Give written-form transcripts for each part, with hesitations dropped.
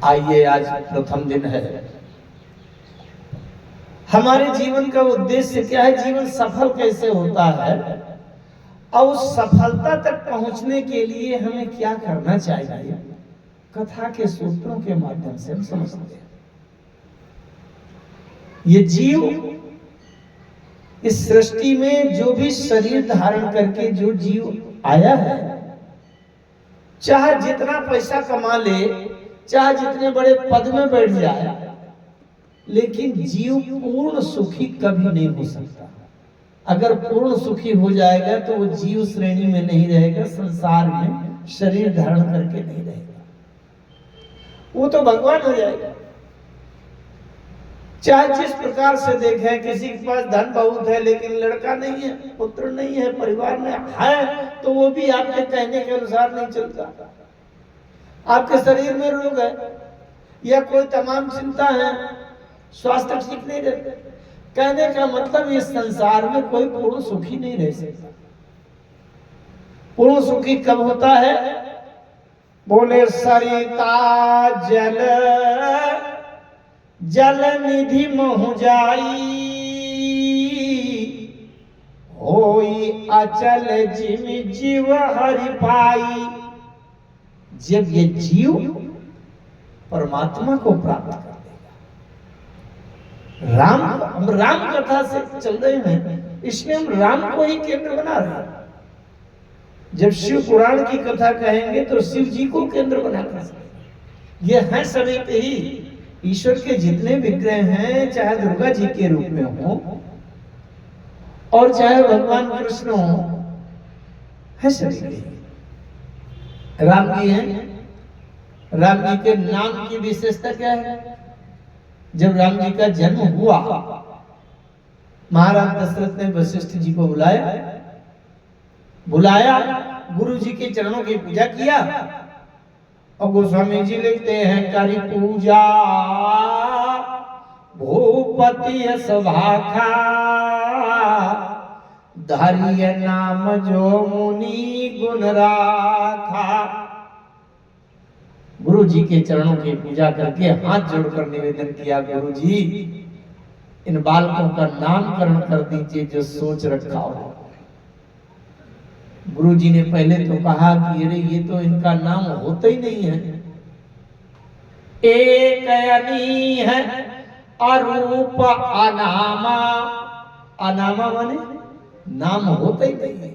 आइए, आज प्रथम दिन है। हमारे जीवन का उद्देश्य क्या है, जीवन सफल कैसे होता है और उस सफलता तक पहुंचने के लिए हमें क्या करना चाहिए, कथा के सूत्रों के माध्यम से हम समझते हैं। ये जीव इस सृष्टि में जो भी शरीर धारण करके जो जीव आया है, चाहे जितना पैसा कमा ले, चाहे जितने बड़े पद में बैठ जाए, लेकिन जीव पूर्ण सुखी कभी नहीं हो सकता। अगर पूर्ण सुखी हो जाएगा तो वो जीव श्रेणी में नहीं रहेगा, संसार में शरीर धारण करके नहीं रहेगा, वो तो भगवान हो जाएगा। चाहे जिस प्रकार से देखें, किसी के पास धन बहुत है लेकिन लड़का नहीं है, पुत्र नहीं है, परिवार में है, तो वो भी आपके कहने के अनुसार नहीं चलता। आपके शरीर में रोग है या कोई तमाम चिंता है, स्वास्थ्य ठीक नहीं रहता, कहने का मतलब इस संसार में कोई पूर्ण सुखी नहीं रह सकता। पूर्ण सुखी कब होता है? बोले सरिता जल जल निधि महु जाई, होई अचल जिम जीव हरि पाई। जब ये जीव परमात्मा को प्राप्त कर देगा, हम राम कथा से चल रहे हैं, इसमें हम राम को ही केंद्र बना रहे हैं। जब शिव पुराण की कथा कहेंगे तो शिव जी को केंद्र बनाकर, ये है सभी के ही ईश्वर के जितने विग्रह हैं, चाहे दुर्गा जी के रूप में हो और चाहे भगवान कृष्ण हो, है सभी के। राम जी हैं, राम जी के नाम की विशेषता क्या है? जब राम जी का जन्म हुआ, महाराज दशरथ ने वशिष्ठ जी को बुलाया, गुरु जी के चरणों की पूजा किया और गोस्वामी जी लिखते हैं, करी पूजा भूपति सभाखा, धरिय नाम जो मुनि गुण राखा। गुरु जी के चरणों की पूजा करके हाथ जोड़कर निवेदन किया, गुरु जी इन बालकों का नामकरण कर दीजिए जो सोच रखा हो। गुरु जी ने पहले तो कहा कि अरे ये तो इनका नाम होता ही नहीं है, एक अनी है अरूप अनामा। अनामा माने नाम होता ही नहीं है।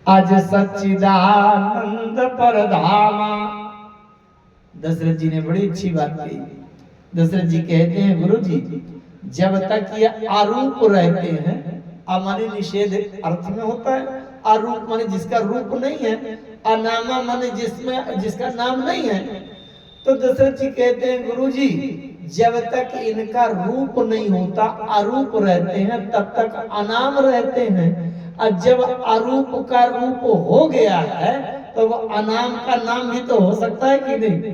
आज सच्चिदानंद परधामा। दशरथ जी ने बड़ी अच्छी बात कही। दशरथ जी कहते हैं, गुरु जी जब तक ये आरूप रहते हैं, माने निषेध अर्थ में होता है, आरूप माने जिसका रूप नहीं है, अनामा माने जिसका नाम नहीं है। तो दशरथ जी कहते हैं, गुरु जी जब तक इनका रूप नहीं होता, अरूप रहते हैं, तब तक अनाम रहते हैं, और जब अरूप का रूप हो गया है तो वो अनाम का नाम भी तो हो सकता है कि नहीं?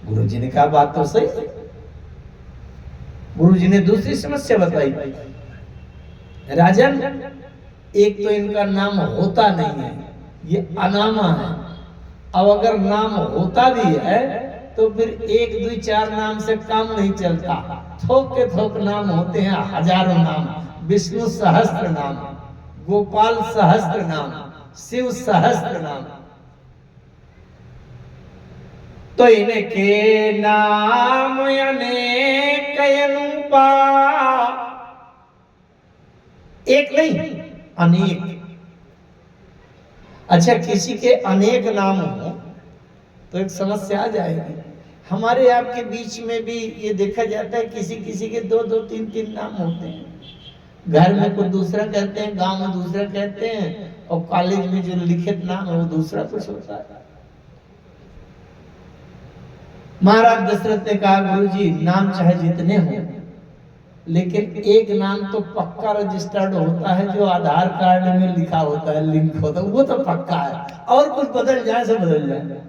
गुरु जी ने कहा बात तो सही है। गुरु जी ने दूसरी समस्या बताई, राजन एक तो इनका नाम होता नहीं है, ये अनामा है। अब अगर नाम होता भी है तो फिर 1 2 4 नाम से काम नहीं चलता, थोक के थोक नाम होते हैं, हजारों नाम, विष्णु सहस्त्र नाम, गोपाल सहस्त्र नाम, शिव सहस्त्र नाम। तो इनके नाम अनेक अनुपा, एक नहीं अनेक। अच्छा, किसी के अनेक नाम हो तो एक समस्या आ जाएगी। हमारे आपके बीच में भी ये देखा जाता है, किसी किसी के 2 2 3 3 नाम होते हैं। घर में कुछ दूसरा कहते हैं, गांव में दूसरा कहते हैं, और कॉलेज में जो लिखित नाम है वो दूसरा कुछ होता है। महाराज दशरथ ने कहा, गुरु जी नाम चाहे जितने हो, लेकिन एक नाम तो पक्का रजिस्टर्ड होता है, जो आधार कार्ड में लिखा होता है, लिंक होता है, वो तो पक्का है, और कुछ बदल जाए से बदल जाए।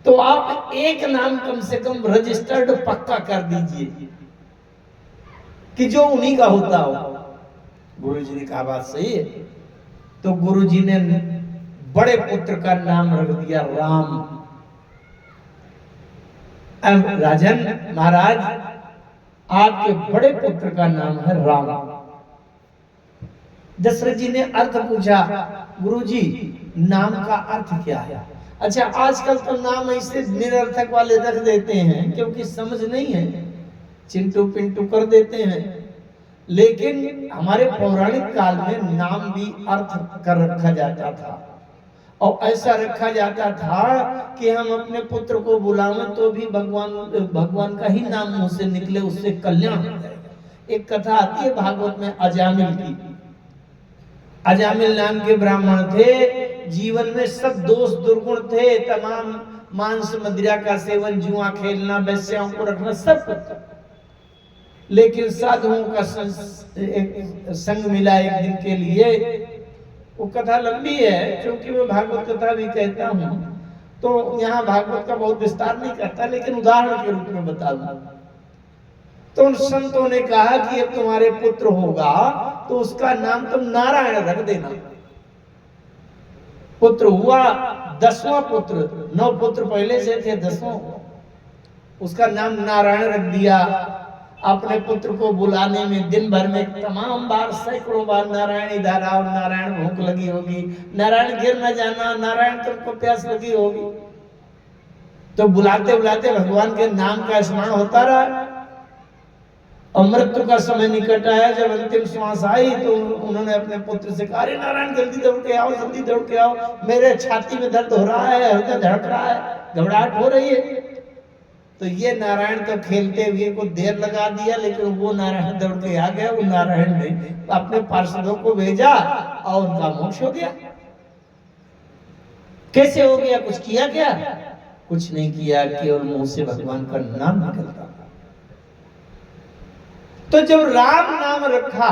तो आप एक नाम कम से कम रजिस्टर्ड पक्का कर दीजिए कि जो उन्हीं का होता हो। गुरु जी ने कहा बात सही है। तो गुरु जी ने बड़े पुत्र का नाम रख दिया राम। राजन महाराज, आपके बड़े पुत्र का नाम है राम। दशरथ जी ने अर्थ पूछा, गुरुजी नाम का अर्थ क्या है? अच्छा, आजकल तो नाम ऐसे निरर्थक वाले रख देते हैं क्योंकि समझ नहीं है, चिंटू पिंटू कर देते हैं। लेकिन हमारे पौराणिक काल में नाम भी अर्थ कर रखा जाता था, और ऐसा रखा जाता था कि हम अपने पुत्र को बुलावें तो भी भगवान का ही नाम मुंह से निकले, उससे कल्याण हो जाएगा। एक कथा आती है भागवत में अजामिल की। अजामिल नाम के ब्राह्मण थे, जीवन में सब दोष दुर्गुण थे, तमाम मांस मदिरा का सेवन, जुआ खेलना, वैश्याओं को रखना, सब कुछ। लेकिन साधुओं का संग मिला एक दिन के लिए। वो कथा लंबी है क्योंकि मैं भागवत कथा भी कहता हूँ, तो यहाँ भागवत का बहुत विस्तार नहीं करता, लेकिन उदाहरण के रूप में बता दूं। तो उन संतों ने कहा कि अब तुम्हारे पुत्र होगा तो उसका नाम तुम नारायण रख देना। पुत्र हुआ 10वां पुत्र, 9 पुत्र पहले से थे, 10वां उसका नाम नारायण रख दिया। अपने पुत्र को बुलाने में दिन भर में तमाम बार, सैकड़ों बार नारायण इधर आओ, नारायण भूख लगी होगी, नारायण गिर न जाना, नारायण तुमको प्यास लगी होगी। तो बुलाते बुलाते भगवान के नाम का स्मरण होता रहा। और मृत्यु का समय निकट आया, जब अंतिम श्वास आई तो उन्होंने अपने पुत्र से कहा, अरे नारायण जल्दी दौड़ के आओ, जल्दी दौड़ के आओ, मेरे छाती में दर्द हो रहा है, हृदय धड़क रहा है, घबराहट हो रही है। तो ये नारायण तो खेलते हुए को देर लगा दिया, लेकिन वो नारायण दौड़ के आ गया। वो नारायण ने अपने पार्षदों को भेजा और उनका मोक्ष हो गया। कैसे हो गया? कुछ किया क्या? कुछ नहीं किया, केवल मुंह से भगवान का नाम निकलता। तो जब राम नाम रखा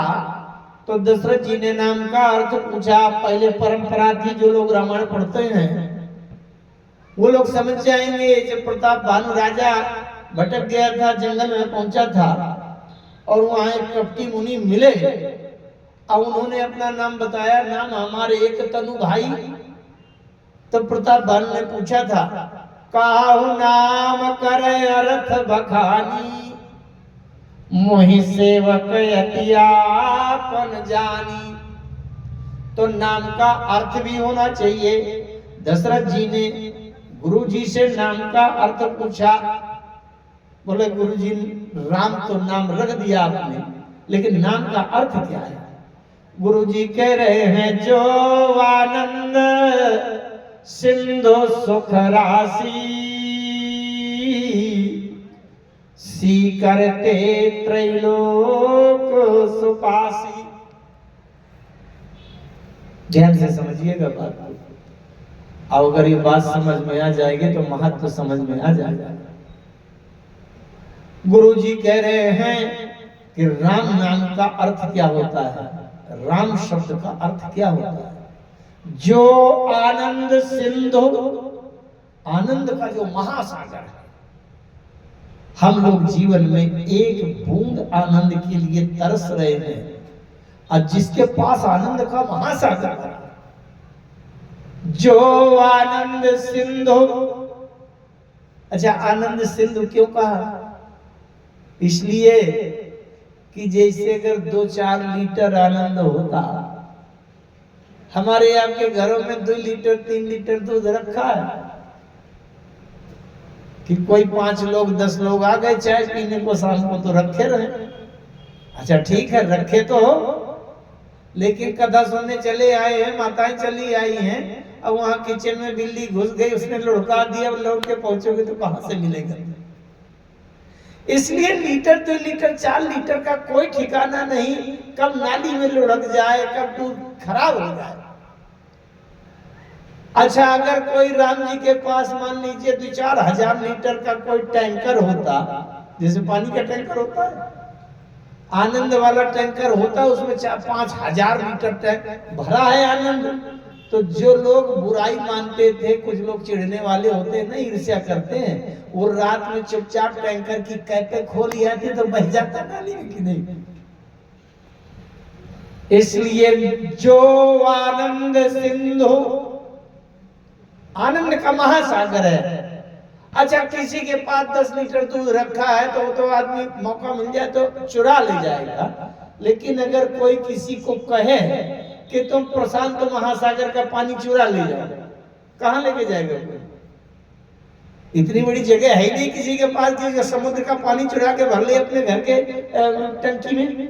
तो दशरथ जी ने नाम का अर्थ पूछा। पहले परंपरा थी, जो लोग रामायण पढ़ते हैं वो लोग समझ जाएंगे। जब प्रताप भानु राजा भटक गया था, जंगल में पहुंचा था और वहां एक कपटी मुनि मिले और उन्होंने अपना नाम बताया, नाम हमारे एक तनु भाई। तो प्रताप भानु ने पूछा था, काहु नाम करे अर्थ बखानी, मोहि सेवक अतियापन जानी। तो नाम का अर्थ भी होना चाहिए। दशरथ जी ने गुरु जी से नाम का अर्थ पूछा। बोले, गुरु जी राम तो नाम रख दिया आपने, लेकिन नाम का अर्थ क्या है? गुरु जी कह रहे हैं, जो आनंद सिंधु सुख राशि, सी करते त्रैलोक सुपासी। ध्यान से समझिएगा बात को, और अगर ये बात समझ में आ जाएगी तो महत्व समझ में आ जाएगा। गुरु जी कह रहे हैं कि राम नाम का अर्थ क्या होता है, राम शब्द का अर्थ क्या होता है? जो आनंद सिंधु, आनंद का जो महासागर है, हम लोग जीवन में एक बूंद आनंद के लिए तरस रहे हैं, और जिसके पास आनंद का महासागर है, जो आनंद सिंधु। अच्छा, आनंद सिंधु क्यों कहा? इसलिए कि जैसे अगर 2-4 लीटर आनंद होता, हमारे आपके घरों में 2 लीटर 3 लीटर दूध रखा है कि कोई 5 लोग 10 लोग आ गए चाय पीने को शाम को, तो रखे रहे। अच्छा ठीक है, रखे तो हो, लेकिन कथा सुनने चले आए हैं, माताएं चली आई हैं, अब वहां किचन में बिल्ली घुस गई, उसने लुढ़का दिया, लौट के पहुंचोगे तो कहां से मिलेगा? इसलिए लीटर 2 लीटर 4 लीटर का कोई ठिकाना नहीं, कब नाली में लुढ़क जाए, कब दूध खराब हो जाए। अच्छा, अगर कोई राम जी के पास मान लीजिए 2-4 हजार लीटर का कोई टैंकर होता, जैसे पानी का टैंकर होता है, आनंद वाला टैंकर होता, उसमें 4-5 हजार लीटर टैंक भरा है आनंद, तो जो लोग बुराई मानते थे, कुछ लोग चिढ़ने वाले होते हैं ना, ईर्ष्या करते हैं, वो रात में चुपचाप टैंकर की कैपे खोल लिया थी तो बह जाता नाली में कि नहीं। इसलिए जो आनंद सिंधु, आनंद का महासागर है। अच्छा, किसी के पास 10 लीटर दूध रखा है तो आदमी मौका मिल जाए तो चुरा ले जाएगा, लेकिन अगर कोई किसी को कहे कि तुम प्रशांत महासागर का पानी चुरा ले जाओ, कहाँ लेके जाएगा कोई? इतनी बड़ी जगह है ही नहीं किसी के पास कि समुद्र का पानी चुरा के भर ले अपने घर के टंकी में,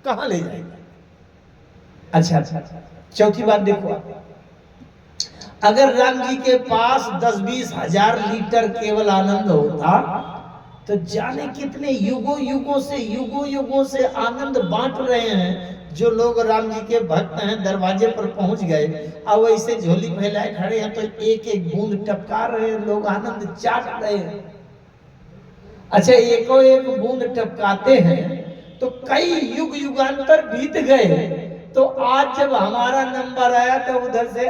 कहाँ ले जाएगा? अच्छा, चौथी बात देखो आप, अगर राम जी के पास 10-20 हजार लीटर केवल आनंद होता तो जाने कितने युगों से आनंद बांट रहे हैं। जो लोग राम जी के भक्त हैं दरवाजे पर पहुंच गए, अब वैसे झोली फैलाए खड़े हैं तो एक एक बूंद टपका रहे हैं, लोग आनंद चाट रहे हैं। अच्छा, एक बूंद टपकाते हैं तो कई युगांतर बीत गए, तो आज जब हमारा नंबर आया तो उधर से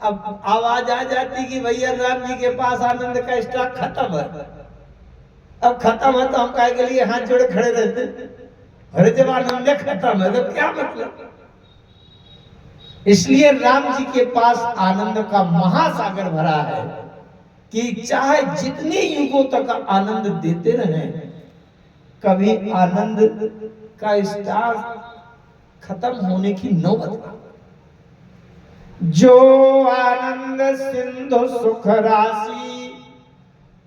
अब आवाज आ जाती कि भैया राम जी के पास आनंद का स्टॉक खत्म है। अब खत्म है तो हम काहे के लिए हाथ जोड़े खड़े रहते? अरे जब आनंद खत्म है तो क्या मतलब? इसलिए राम जी के पास आनंद का महासागर भरा है कि चाहे जितने युगों तक आनंद देते रहे, कभी आनंद का स्टॉक खत्म होने की नौबत ना। जो आनंद सिंधु सुख राशि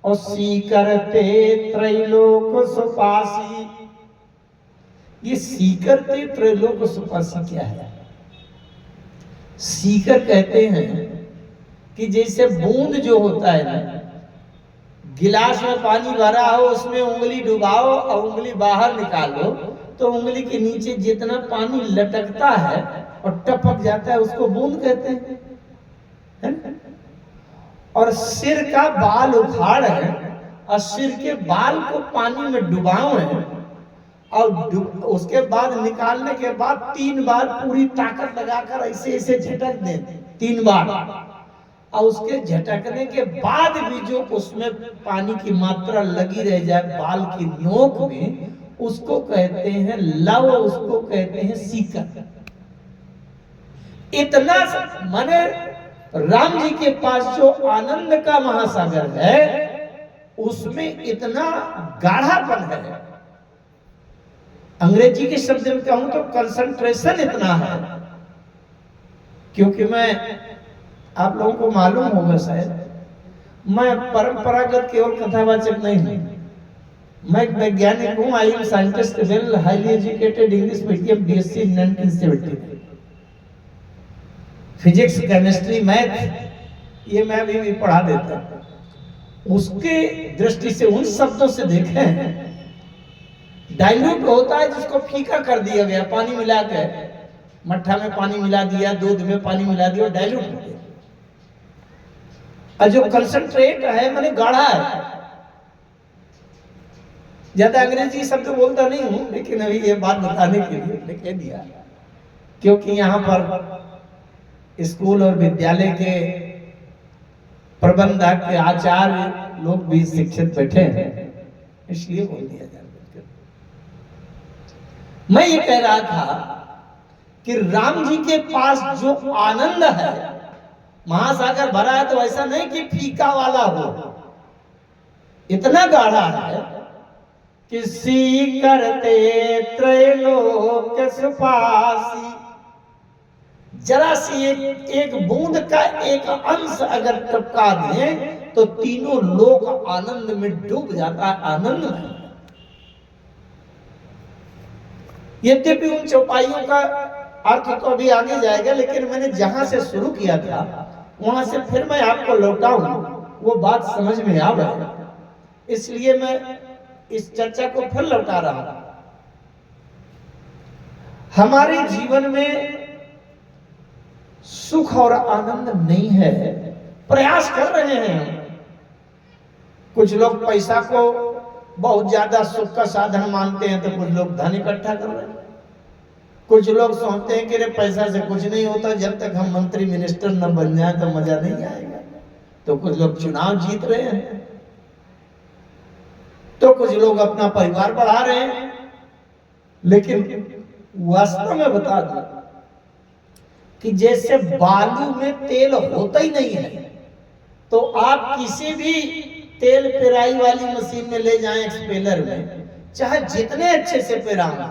और सीकरते त्रैलोक सुपासी। ये सीकरते त्रैलोक सुपासी क्या है? सीकर कहते हैं कि जैसे बूंद जो होता है ना, गिलास में पानी भरा हो उसमें उंगली डुबाओ और उंगली बाहर निकालो तो उंगली के नीचे जितना पानी लटकता है और टपक जाता है उसको बूंद कहते हैं, है ना? और सिर का बाल उखाड़ है और सिर के बाल को पानी में डुबाओ है और उसके बाद निकालने के बाद 3 बार पूरी ताकत लगाकर ऐसे ऐसे झटक दें 3 बार, और उसके झटकने के बाद भी जो उसमें पानी की मात्रा लगी रह जाए बाल की नोक में, उसको कहते हैं लव, उसको कहते हैं सीकर। इतना माने राम जी के पास जो आनंद का महासागर है उसमें इतना गाढ़ापन है। अंग्रेजी के शब्द में कहूं तो कंसंट्रेशन इतना है, क्योंकि मैं आप लोगों को मालूम होगा शायद, मैं परंपरागत केवल कथावाचक नहीं हूं, मैं एक वैज्ञानिक हूं। I am scientist, well highly educated, English medium, BSc in 1970। Physics, chemistry, math ये मैं भी पढ़ा देता हूं। उसके दृष्टि से उन शब्दों से देखें, डाइल्यूट होता है जिसको फीका कर दिया गया, पानी मिला के, मट्ठा में पानी मिला दिया, दूध में पानी मिला दिया, डाइल्यूट हो गया। और जो कंसंट्रेट है माने गाढ़ा है। ज्यादा अंग्रेजी शब्द बोलता नहीं हूं, लेकिन अभी ये बात बताने के लिए कह दिया, क्योंकि यहाँ पर स्कूल और विद्यालय के प्रबंधक के आचार्य लोग भी शिक्षित बैठे हैं, इसलिए बोल दिया जाए। मैं ये कह रहा था कि राम जी के पास जो आनंद है, महासागर भरा है, तो ऐसा नहीं कि फीका वाला हो, इतना गाढ़ा है कि सीकरते त्रैलोक सुपासी। जरा सी एक बूंद का एक अंश अगर टपका दें तो तीनों लोग आनंद में डूब जाता है, आनंद में। यद्यपि उन चौपाइयों का अर्थ तो अभी आगे जाएगा, लेकिन मैंने जहां से शुरू किया था वहां से फिर मैं आपको लौटाऊं, वो बात समझ में आ गई, इसलिए मैं इस चर्चा को फिर लौटा रहा हूं। हमारे जीवन में सुख और आनंद नहीं है, प्रयास कर रहे हैं। कुछ लोग पैसा को बहुत ज्यादा सुख का साधन मानते हैं, तो कुछ लोग धन इकट्ठा कर रहे हैं। कुछ लोग सोचते हैं कि रे पैसा से कुछ नहीं होता, जब तक हम मंत्री मिनिस्टर न बन जाए तो मजा नहीं आएगा। तो कुछ लोग चुनाव जीत रहे हैं, तो कुछ लोग अपना परिवार बढ़ा रहे हैं। लेकिन वास्तव में बता दूं कि जैसे बालू में तेल होता ही नहीं है, तो आप किसी भी तेल पेराई वाली मशीन में ले जाएं एक्सपेलर में, चाहे जितने अच्छे से पेराना,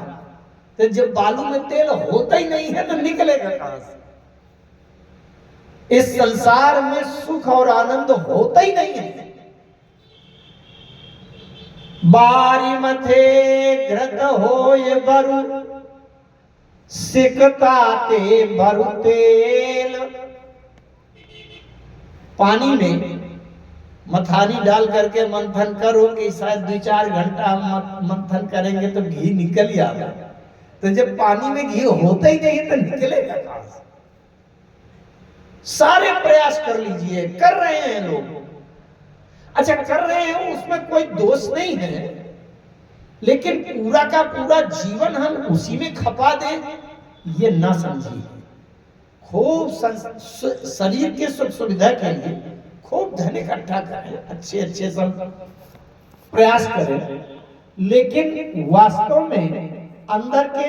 तो जब बालू में तेल होता ही नहीं है तो निकलेगा कहां से? इस संसार में सुख और आनंद होता ही नहीं है। बारी मथे घृत होय बरु, सिकता ते बरु तेल। पानी में मथानी डाल करके मंथन करो कि शायद 2-4 घंटा मंथन करेंगे तो घी निकल ही आएगा। तो जब पानी में घी होता ही नहीं तो निकलेगा कहां से? सारे प्रयास कर लीजिए, कर रहे हैं लोग, अच्छा कर रहे हैं, उसमें कोई दोष नहीं है, लेकिन पूरा का पूरा जीवन हम उसी में खपा दें, ये ना समझिए। खूब शरीर के सुख सुविधा के लिए खूब धन इकट्ठा करें, अच्छे अच्छे सब प्रयास करें, लेकिन वास्तव में अंदर के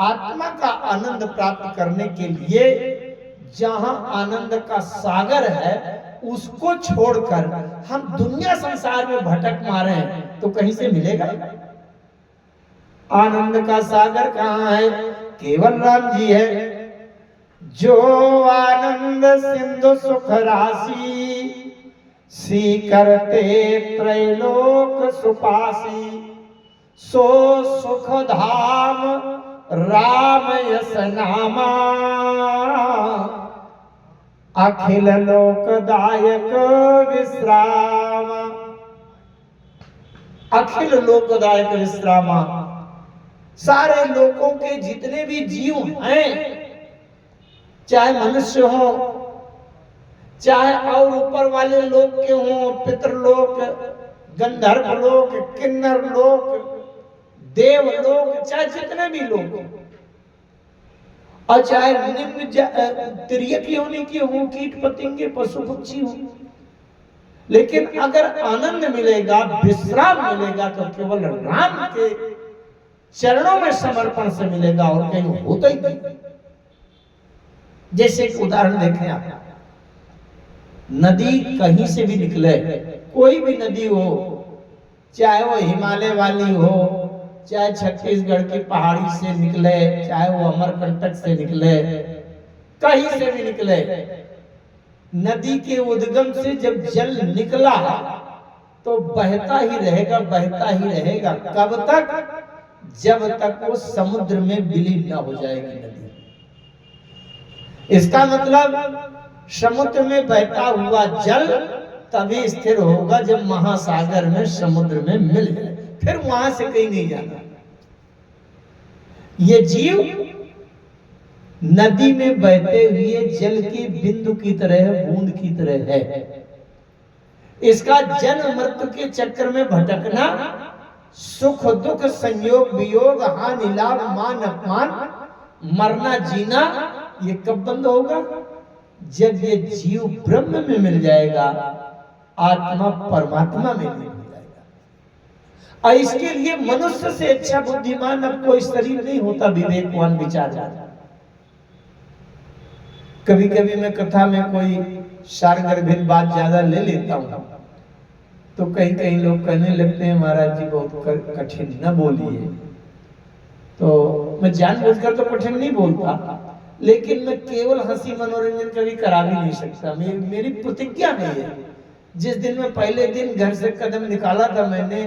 आत्मा का आनंद प्राप्त करने के लिए जहां आनंद का सागर है उसको छोड़कर हम दुनिया संसार में भटक मारे तो कहीं से मिलेगा? आनंद का सागर कहां है? केवल राम जी है। जो आनंद सिंधु सुख राशि, सी करते त्रैलोक सुपासी, सो सुख धाम राम यस नामा, अखिल लोकदायक विश्राम। अखिल लोकदायक विश्रामा, सारे लोगों के जितने भी जीव हैं, चाहे मनुष्य हो, चाहे और ऊपर वाले लोग के हों, पितृलोक, गंधर्व लोक, किन्नर लोक, देव लोक, चाहे जितने भी लोग, और चाहे निम्न तिर्यक योनि के हों, कीट पतंगे, पशु पक्षी हों, लेकिन अगर आनंद मिलेगा, विश्राम मिलेगा तो केवल राम के चरणों में समर्पण से मिलेगा, और कहीं होता ही नहीं। जैसे एक उदाहरण देखें आप, नदी कहीं से भी निकले, कोई भी नदी हो, चाहे वो हिमालय वाली हो, चाहे छत्तीसगढ़ की पहाड़ी से निकले, चाहे वो अमरकंटक से निकले, कहीं से भी निकले, नदी के उद्गम से जब जल निकला तो बहता ही रहेगा, बहता ही रहेगा। कब तक? जब तक वो समुद्र में विलीन न हो जाएगी नदी। इसका मतलब समुद्र में बहता हुआ जल तभी स्थिर होगा जब महासागर में, समुद्र में मिल जाए, फिर वहां से कहीं नहीं जाना। ये जीव नदी में बहते हुए जल की बिंदु की तरह, बूंद की तरह है। इसका जन्म मृत्यु के चक्र में भटकना, सुख दुख, संयोग वियोग, हानि लाभ, मान अपमान, मरना जीना, ये कब बंद होगा? जब ये जीव ब्रह्म में मिल जाएगा, आत्मा परमात्मा में मिल जाएगा। और इसके लिए मनुष्य से अच्छा बुद्धिमान अब कोई शरीर नहीं होता, विवेकवान विचारवान। कभी कभी मैं कथा में कोई सारगर्भित बात ज्यादा ले लेता हूं तो कहीं कहीं लोग कहने लगते हैं महाराज जी बहुत कठिन न बोलिए। तो मैं जानबूझकर तो कठिन नहीं बोलता, लेकिन मैं केवल हंसी मनोरंजन कभी करा भी नहीं सकता। मेरी प्रतिज्ञा है ये। जिस दिन मैं पहले दिन घर से कदम निकाला था मैंने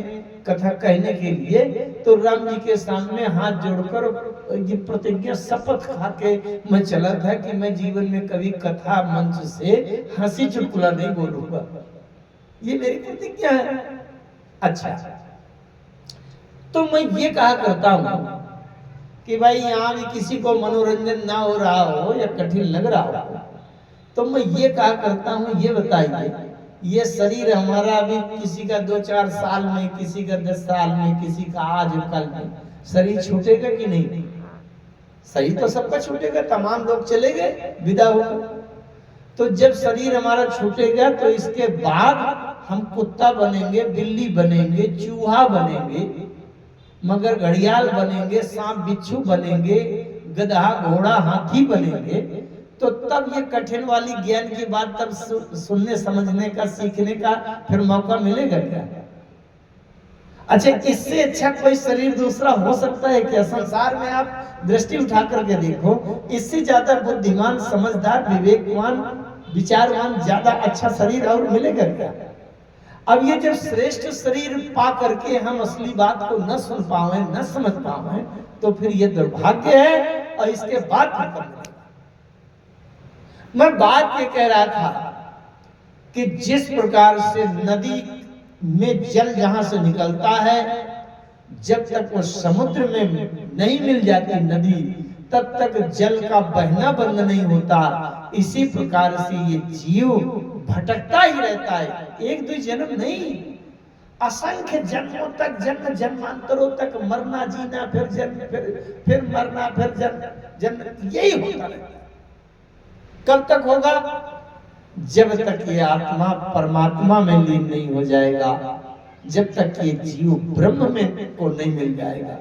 कथा कहने के लिए, तो राम जी के सामने हाथ जोड़कर ये प्रतिज्ञा शपथ खा के मैं चला था कि मैं जीवन में कभी कथा मंच से हंसी चुटकुला नहीं बोलूंगा। ये मेरी प्रतिज्ञा है। अच्छा, तो मैं ये कहा करता हूं कि भाई यहाँ भी किसी को मनोरंजन ना हो रहा हो या कठिन लग रहा हो, तो मैं ये कहा करता हूँ, ये बताइए, ये शरीर हमारा अभी किसी का 2-4 साल में, किसी का 10 साल में, किसी का आज कल में, शरीर छूटेगा कि नहीं? शरीर तो सबका छूटेगा, तमाम लोग चले गए, विदा हो। तो जब शरीर हमारा छूटेगा तो इसके बाद हम कुत्ता बनेंगे, बिल्ली बनेंगे, चूहा बनेंगे, मगर घड़ियाल बनेंगे, सांप बिच्छू बनेंगे, गधा घोड़ा हाथी बनेंगे। तो तब ये कठिन वाली ज्ञान की बात तब सुनने समझने का सीखने का फिर मौका मिलेगा क्या? अच्छा, इससे अच्छा कोई शरीर दूसरा हो सकता है क्या? संसार में आप दृष्टि उठा करके देखो, इससे ज्यादा बुद्धिमान, समझदार, विवेकवान, विचारवान, ज्यादा अच्छा शरीर और मिलेगा क्या? अब ये जब श्रेष्ठ शरीर पा करके हम असली बात को न सुन पाए, न समझ पाए, तो फिर ये दुर्भाग्य है। और इसके बाद मैं बात ये कह रहा था कि जिस प्रकार से नदी में जल जहां से निकलता है, जब तक वो समुद्र में नहीं मिल जाती नदी, तब तक जल का बहना बंद नहीं होता। इसी प्रकार से ये जीव भटकता ही रहता है, एक दो जन्म नहीं, असंख्य जन्मों तक, जन्म जन्मांतरों तक मरना, जीना, फिर जन्म, फिर मरना, फिर जन्म, यही होता रहता है। कब तक होगा? जब तक ये आत्मा परमात्मा में लीन नहीं हो जाएगा, जब तक ये जीव ब्रह्म में को नहीं मिल जाएगा।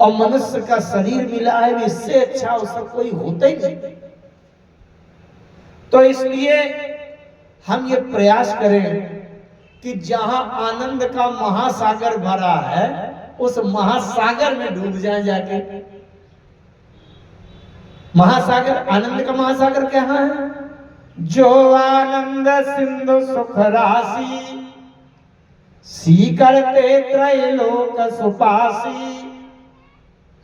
और मनुष्य का शरीर मिला है, इससे अच्छा उसका कोई होता ही नहीं। तो इसलिए हम ये प्रयास करें कि जहां आनंद का महासागर भरा है, उस महासागर में डूब जाए जाके। महासागर, आनंद का महासागर क्या है? जो आनंद सिंधु सुख राशि, सीकरते त्रैलोक सुपासी,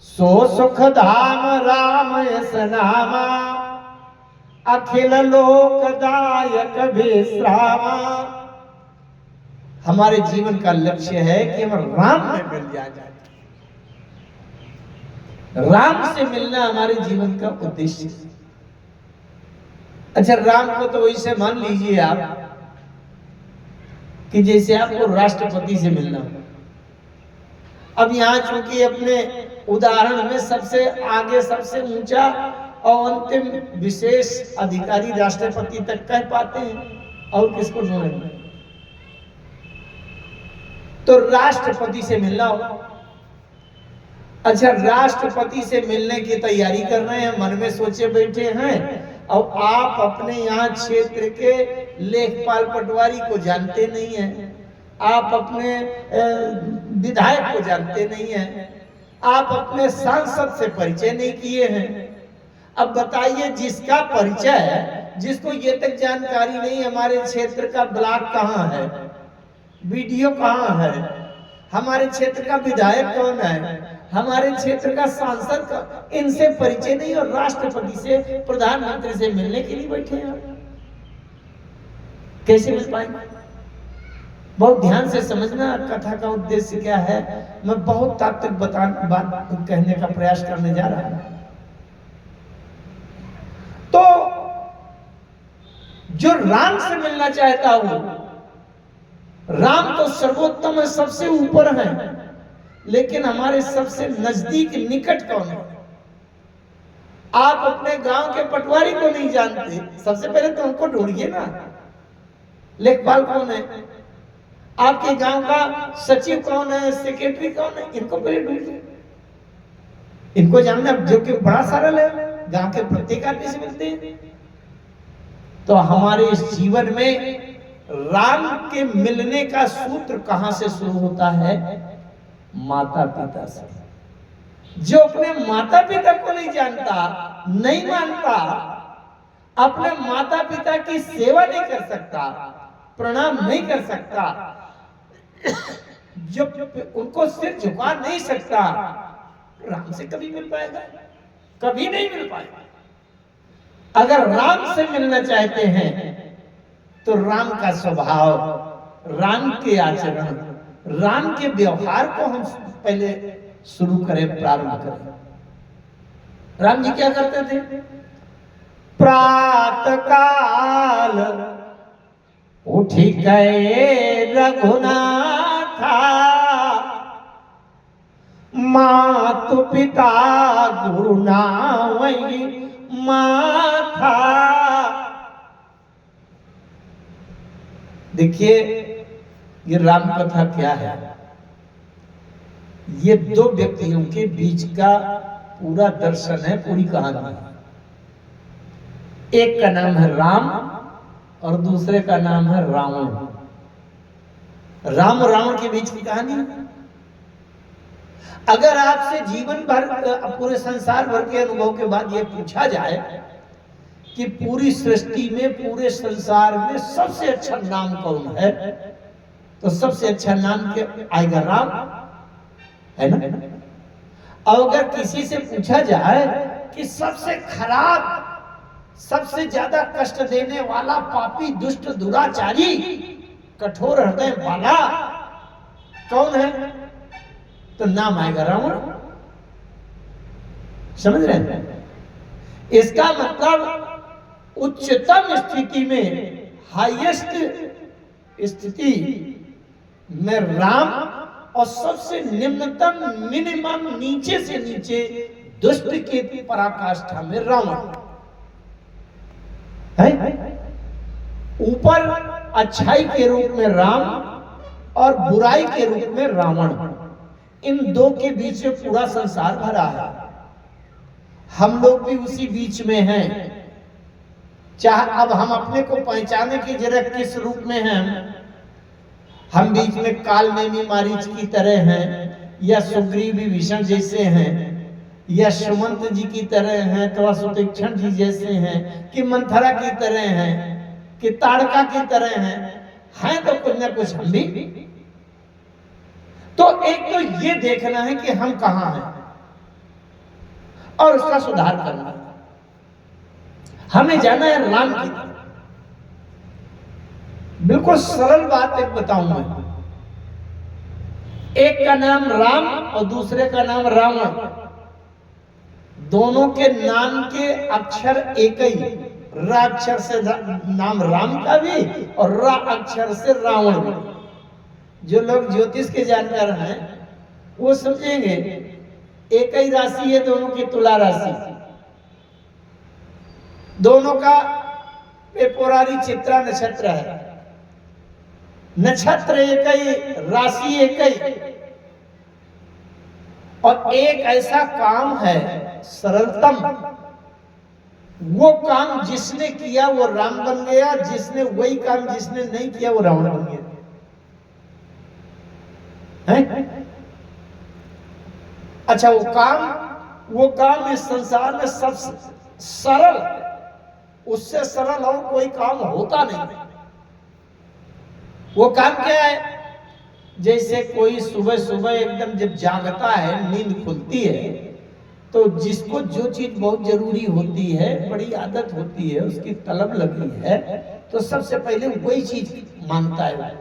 सो सुख धाम राम यस नामा, अखिल लोकदायक विश्रामा। हमारे जीवन का लक्ष्य है कि हम राम में मिल जाए। राम से मिलना हमारे जीवन का उद्देश्य है। अच्छा, राम को तो वैसे मान लीजिए आप कि जैसे आपको राष्ट्रपति से मिलना हो। अब यहाँ चूंकि अपने उदाहरण में सबसे आगे, सबसे ऊंचा और अंतिम विशेष अधिकारी राष्ट्रपति तक कह पाते हैं, और किसको ढूंढेंगे? तो राष्ट्रपति से मिलना हो। अच्छा, राष्ट्रपति से मिलने की तैयारी कर रहे हैं, मन में सोचे बैठे हैं, और आप अपने यहाँ क्षेत्र के लेखपाल पटवारी को जानते नहीं हैं, आप अपने विधायक को जानते नहीं हैं, आप अपने सांसद से परिचय नहीं किए हैं। अब बताइए, जिसका परिचय है, जिसको ये तक जानकारी नहीं हमारे क्षेत्र का ब्लॉक कहाँ है, बीडीओ कहाँ है, हमारे क्षेत्र का विधायक कौन है, हमारे क्षेत्र का सांसद का, इनसे परिचय नहीं, और राष्ट्रपति से, प्रधानमंत्री से मिलने के लिए बैठे हैं। कैसे मिल पाएंगे? बहुत ध्यान से समझना कथा का उद्देश्य क्या है। मैं बहुत तात्विक बात कहने का प्रयास करने जा रहा हूं। तो जो राम से मिलना चाहता हूं, राम तो सर्वोत्तम है, सबसे ऊपर है, लेकिन हमारे सबसे नजदीक निकट कौन है? आप अपने गांव के पटवारी को नहीं जानते, सबसे पहले तो उनको ढूंढिए ना। लेखपाल कौन है? आपके गांव का सचिव कौन है, सेक्रेटरी कौन है? इनको पहले ढूंढिए, इनको जानना, जो कि बड़ा सरल है, गांव के प्रत्येक आदमी से मिलते हैं। तो हमारे इस जीवन में राम के मिलने का सूत्र कहां से शुरू होता है? माता पिता से। जो अपने माता पिता को नहीं जानता, नहीं मानता, अपने माता पिता की सेवा नहीं कर सकता, प्रणाम नहीं कर सकता, जो उनको सिर झुका नहीं सकता, राम से कभी मिल पाएगा? कभी नहीं मिल पाएगा। अगर राम से मिलना चाहते हैं तो राम का स्वभाव, राम के आचरण, राम के व्यवहार को हम पहले शुरू करें, प्रारंभ करें। राम जी क्या करते थे? प्रातः काल उठ गए रघुनाथा, मातु पिता गुरु नावई माथा। देखिए, ये राम कथा क्या है? ये दो व्यक्तियों के बीच का पूरा दर्शन है, पूरी कहानी है। एक का नाम है राम और दूसरे का नाम है रावण। राम और रावण के बीच की कहानी। अगर आपसे जीवन भर पूरे संसार भर के अनुभव के बाद यह पूछा जाए कि पूरी सृष्टि में पूरे संसार में सबसे अच्छा नाम कौन है, तो सबसे अच्छा नाम के आएगा राम, है ना। और अगर किसी से पूछा जाए कि सबसे खराब, सबसे ज्यादा कष्ट देने वाला पापी दुष्ट दुराचारी कठोर हृदय वाला कौन है, तो नाम आएगा रावण। समझ रहे हैं? इसका मतलब उच्चतम स्थिति में, हाईएस्ट स्थिति में राम और सबसे निम्नतम मिनिमम नीचे से नीचे दुष्ट के पराकाष्ठा में रावण है। ऊपर अच्छाई के रूप में राम और बुराई के रूप में रावण, इन दो के बीच में पूरा संसार भरा है। हम लोग भी उसी बीच में हैं। चाहे अब हम अपने को पहचाने की जरा किस रूप में हैं, हम बीच में काल में मारीच की तरह हैं, या सुग्रीव विभीषण जैसे हैं, या सुमंत जी की तरह हैं, अथवा सुतीक्षण जी जैसे हैं, कि मंथरा की तरह हैं, कि ताड़का की तरह हैं तो कुछ ना कुछ हम भी। तो एक तो ये देखना है कि हम कहां हैं और उसका सुधार करना है। हमें जाना है राम की तरफ। बिल्कुल सरल बात एक बताऊं मैं। एक का नाम राम और दूसरे का नाम रावण। दोनों के नाम के अक्षर एक ही, रा अक्षर से नाम राम का भी और रा अक्षर से रावण भी। जो लोग ज्योतिष के जानकार हैं वो समझेंगे एक ही राशि है दोनों की, तुला राशि। दोनों का पेपोरारी चित्रा नक्षत्र है, नक्षत्र एक ही, राशि एक ही। और एक ऐसा काम है सरलतम, वो काम जिसने किया वो राम बन गया, जिसने वही काम जिसने नहीं किया वो रावण बन गया है? अच्छा, वो काम इस संसार में सबसे सरल है, उससे सरल और कोई काम होता नहीं। वो काम क्या है? जैसे कोई सुबह सुबह एकदम जब जागता है, नींद खुलती है, तो जिसको जो चीज बहुत जरूरी होती है, बड़ी आदत होती है, उसकी तलब लगी है, तो सबसे पहले वही चीज मांगता है।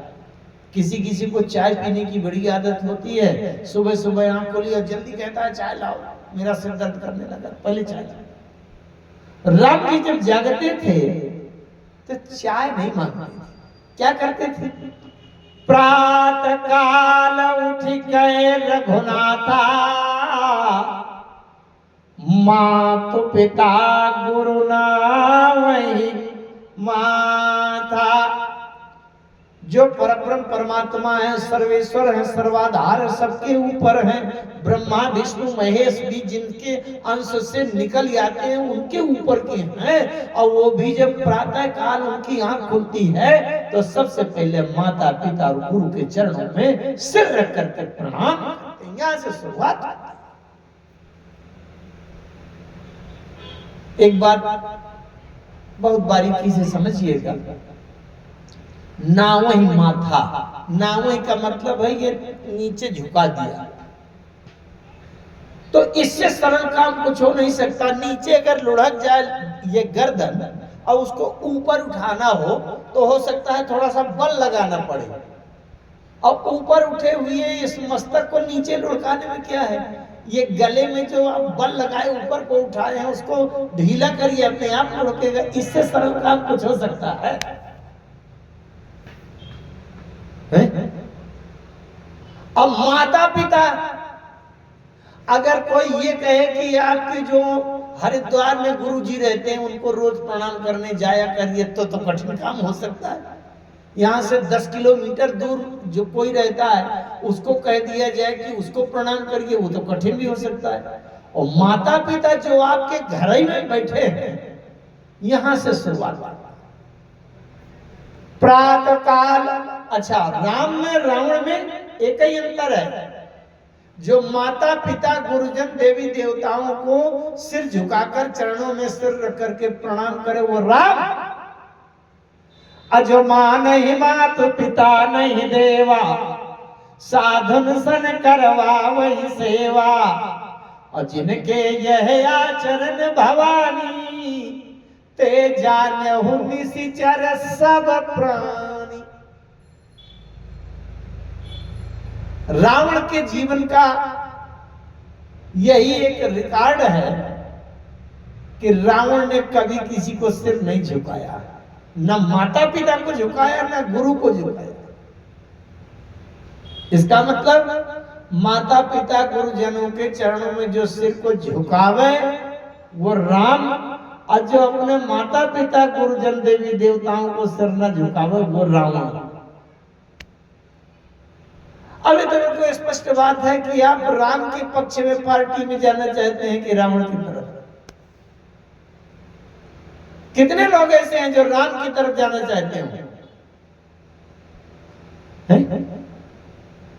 किसी किसी को चाय पीने की बड़ी आदत होती है, सुबह सुबह आंख खोली और जल्दी कहता है चाय लाओ, मेरा सिर दर्द करने लगा, पहले चाय। राम जी जब जागते थे तो चाय नहीं मांगते थे, क्या करते थे? प्रातः काल उठ गए रघुनाथा, मातु पिता गुरु नावहि माथा। जो परब्रह्म परमात्मा है, सर्वेश्वर है, सर्वाधार है, सबके ऊपर है, ब्रह्मा विष्णु महेश भी जिनके अंश से निकल जाते हैं उनके ऊपर के हैं। और वो भी जब प्रातः काल उनकी आंख खुलती है तो सबसे पहले माता पिता और गुरु के चरणों में सिर रख करके प्रणाम करते हैं। यहां से शुरुआत। एक बात बहुत बारीकी से समझिएगा, नावही माथा, नावही का मतलब है ये नीचे झुका दिया। तो इससे सरल काम कुछ हो नहीं सकता। नीचे अगर लुढ़क जाए ये गर्दन और उसको ऊपर उठाना हो हो सकता है थोड़ा सा बल लगाना पड़े। और ऊपर उठे हुए इस मस्तक को नीचे लुढ़काने में क्या है? ये गले में जो आप बल लगाए ऊपर को उठाए हैं उसको ढीला करिए, अपने आप लुढ़केगा। इससे सरल काम कुछ हो सकता है? अब माता पिता, अगर कोई ये कहे कि आपके जो हरिद्वार में गुरुजी रहते हैं उनको रोज प्रणाम करने जाया करिए, तो कठिन काम हो सकता है। यहाँ से 10 किलोमीटर दूर जो कोई रहता है उसको कह दिया जाए कि उसको प्रणाम करिए, वो तो कठिन भी हो सकता है। और माता पिता जो आपके घर ही में बैठे हैं, यहां से शुरुआत। प्रातः काल, अच्छा राम में रावण में एक ही अंतर है, जो माता पिता गुरुजन देवी देवताओं को सिर झुकाकर चरणों में सिर रख करके प्रणाम करे वो राम, अजो मां नहीं मात पिता नहीं देवा, साधन सन करवा वही सेवा, और जिनके यह आचरण भवानी, ते जानहु निशिचर सब प्राणी। रावण के जीवन का यही एक रिकॉर्ड है कि रावण ने कभी किसी को सिर नहीं झुकाया, न माता पिता को झुकाया न गुरु को झुकाया। इसका मतलब माता पिता गुरुजनों के चरणों में जो सिर को झुकावे वो राम, और जो अपने माता पिता गुरुजन देवी देवताओं को सिर न झुकावे वो रावण। अभी तो बिल्कुल स्पष्ट बात है कि आप राम के पक्ष में पार्टी में जाना चाहते हैं कि रावण की तरफ? कितने लोग ऐसे हैं जो राम की तरफ जाना चाहते हैं?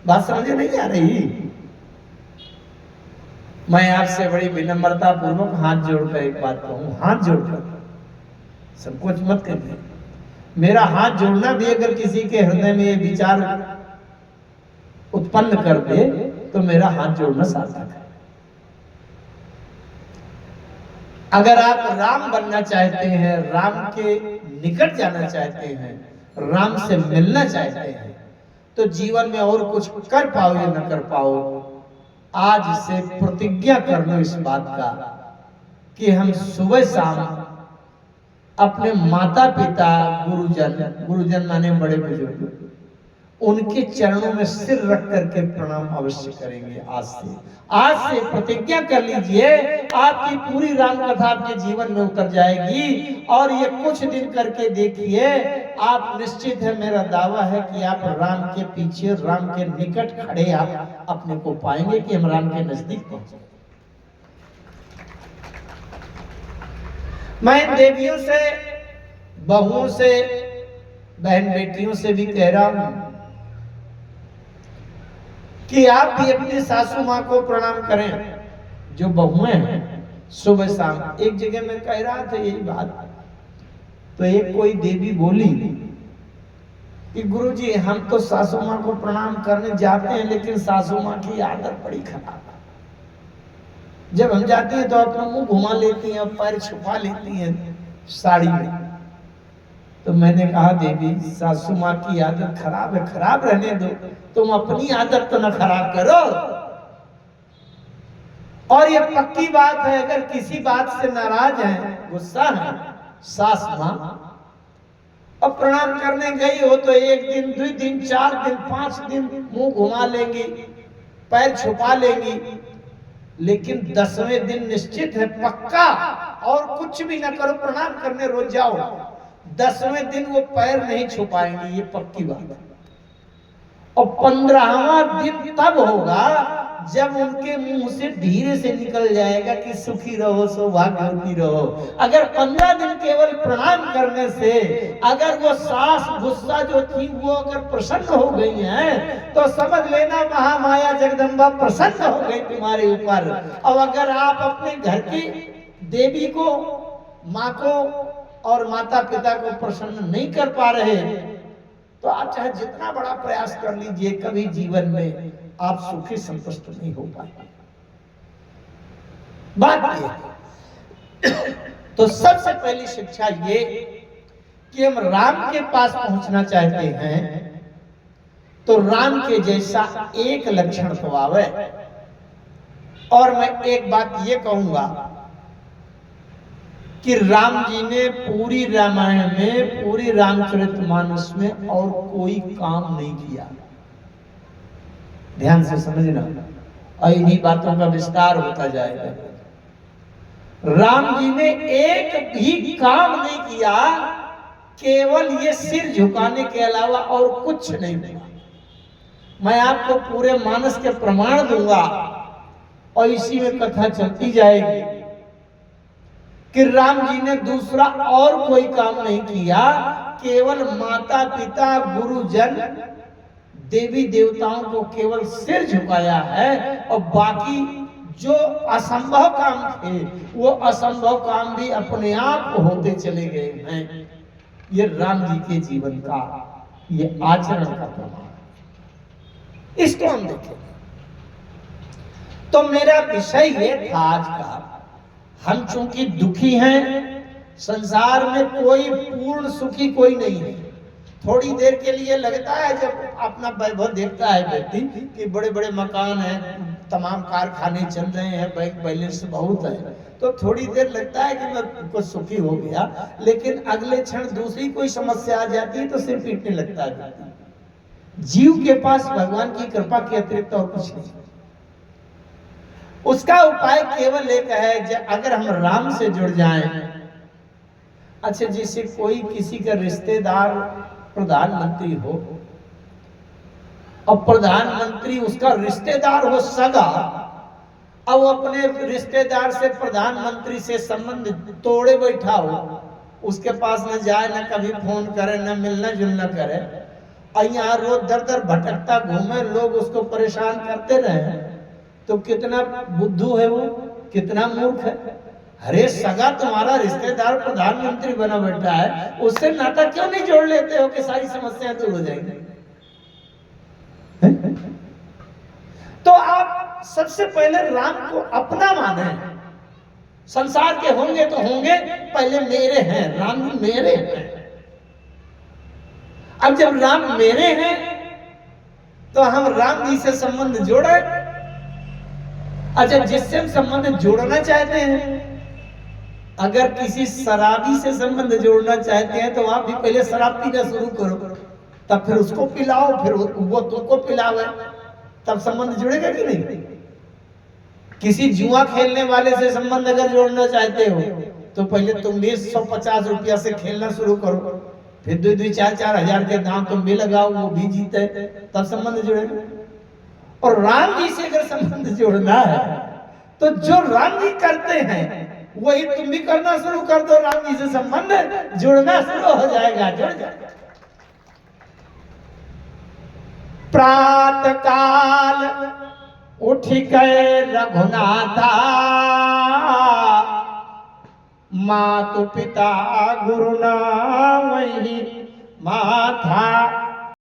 बात समझ नहीं आ रही? मैं आपसे बड़ी विनम्रता पूर्वक हाथ जोड़कर एक बात कहूं, हाथ जोड़कर, संकोच मत करिए। मेरा हाथ जोड़ना भी अगर किसी के हृदय में ये विचार उत्पन्न कर दे तो मेरा हाथ जोड़ना सार्थक है। अगर आप राम बनना चाहते हैं, राम के निकट जाना चाहते हैं, राम से मिलना चाहते हैं, तो जीवन में और कुछ कर पाओ या न कर पाओ, आज से प्रतिज्ञा कर लो इस बात का कि हम सुबह शाम अपने माता पिता गुरुजन माने बड़े बुजुर्ग, उनके चरणों में सिर रख करके प्रणाम अवश्य करेंगे। आज से प्रतिज्ञा कर लीजिए, आपकी पूरी राम कथा आपके जीवन में उतर जाएगी। और ये कुछ दिन करके देखिए, आप निश्चित है, मेरा दावा है कि आप राम के पीछे, राम के निकट खड़े आप अपने को पाएंगे कि हम राम के नजदीक पहुंचे। मैं देवियों से, बहुओं से, बहन बेटियों से भी कह रहा हूं कि आप भी अपनी सासू माँ को प्रणाम करें, जो बहुएं हैं, सुबह शाम। एक जगह मैं कह रहा था यही बात, तो एक कोई देवी बोली कि गुरुजी हम तो सासू माँ को प्रणाम करने जाते हैं, लेकिन सासू माँ की आदत बड़ी खराब है। जब हम जाते हैं तो अपना मुंह घुमा लेती हैं, पैर छुपा लेती हैं साड़ी में। तो मैंने कहा देवी, सासू माँ की आदत खराब है, खराब रहने दो, तुम अपनी आदत तो न खराब करो। और ये पक्की बात है, अगर किसी बात से नाराज है, गुस्सा है सास माँ, और प्रणाम करने गई हो तो 1 दिन, 2 दिन, 4 दिन, 5 दिन मुंह घुमा लेंगी, पैर छुपा लेंगी, लेकिन 10वें दिन निश्चित है, पक्का, और कुछ भी ना करो, प्रणाम करने रोज जाओ, 10वें दिन वो पैर नहीं छुपाएंगी, ये पक्की बात है। और 15वां दिन तब होगा जब उनके मुंह से धीरे से निकल जाएगा कि सुखी रहो, सौभाग्यवती रहो। अगर 15 दिन केवल प्रणाम करने से अगर वो सास गुस्सा जो थी वो अगर प्रसन्न हो गई हैं, तो समझ लेना महामाया जगदम्बा प्रसन्न हो गई तुम्हारे ऊपर। और अगर आप अपने घर की देवी को, माँ को और माता पिता को प्रसन्न नहीं कर पा रहे, तो आप चाहे जितना बड़ा प्रयास कर लीजिए, कभी जीवन में आप सुखी संतुष्ट नहीं हो पाएंगे। बात ये तो सबसे पहली शिक्षा ये कि हम राम के पास पहुंचना चाहते हैं, तो राम के जैसा एक लक्षण तो आवे। और मैं एक बात ये कहूंगा कि राम जी ने पूरी रामायण में, पूरी रामचरितमानस में और कोई काम नहीं किया। ध्यान से समझना, और इन्हीं बातों का विस्तार होता जाएगा। राम जी ने एक भी काम नहीं किया, केवल ये सिर झुकाने के अलावा और कुछ नहीं हुआ। मैं आपको पूरे मानस के प्रमाण दूंगा और इसी में कथा चलती जाएगी कि राम जी ने दूसरा और कोई काम नहीं किया, केवल माता पिता गुरुजन देवी देवताओं को केवल सिर झुकाया है, और बाकी जो असंभव काम थे वो असंभव काम भी अपने आप होते चले गए हैं। ये राम जी के जीवन का ये आचरण का प्रमाण, इसको हम देखेंगे। तो मेरा विषय ये था आज का, हम चूंकि दुखी हैं, संसार में कोई पूर्ण सुखी कोई नहीं है। थोड़ी देर के लिए लगता है जब अपना वैभव देखता है व्यक्ति कि बड़े बड़े मकान हैं, तमाम कारखाने चल रहे हैं, बैंक बैलेंस बहुत है, तो थोड़ी देर लगता है कि मैं कुछ सुखी हो गया, लेकिन अगले क्षण दूसरी कोई समस्या आ जाती है तो सिर पीटने लगता है। जीव के पास भगवान की कृपा के अतिरिक्त और कुछ नहीं। उसका उपाय केवल एक है, अगर हम राम से जुड़ जाएं। अच्छा, जैसे कोई किसी का रिश्तेदार प्रधानमंत्री हो, और प्रधानमंत्री उसका रिश्तेदार हो सगा, अब वो अपने रिश्तेदार से प्रधानमंत्री से संबंध तोड़े बैठा हो, उसके पास न जाए, न कभी फोन करे, न मिलना जुलना करे, और यहाँ रोज दर दर भटकता घूमे, लोग उसको परेशान करते रहे, तो कितना बुद्धू है वो, कितना मूर्ख है। अरे सगा तुम्हारा रिश्तेदार प्रधानमंत्री बना बैठा है, उससे नाता क्यों नहीं जोड़ लेते हो कि सारी समस्याएं दूर हो जाएंगी। तो आप सबसे पहले राम को अपना माने। संसार के होंगे तो होंगे, पहले मेरे हैं, राम मेरे हैं। अब जब राम मेरे हैं तो हम राम जी से संबंध जोड़े। अच्छा, जिससे हम संबंध जोड़ना चाहते हैं, अगर किसी शराबी से संबंध जोड़ना चाहते हैं तो आप भी पहले शराब पीना शुरू करो, तब फिर उसको पिलाओ, फिर वो तुमको पिलावे, तब संबंध जुड़ेगा कि नहीं। किसी जुआ खेलने वाले से संबंध अगर जोड़ना चाहते हो तो पहले तुम भी 150 रुपया से खेलना शुरू करो, फिर 2-4 हजार के दाम तुम भी लगाओ, वो भी जीते, तब संबंध जुड़ेगा। और राम जी से अगर संबंध जोड़ना है तो जो राम जी करते हैं वही तुम भी करना शुरू कर दो, राम जी से संबंध जुड़ना शुरू हो जाएगा, जुड़ जाएगा। प्रातः काल उठ गए रघुनाथा, मातु पिता गुरु नाम ही माथा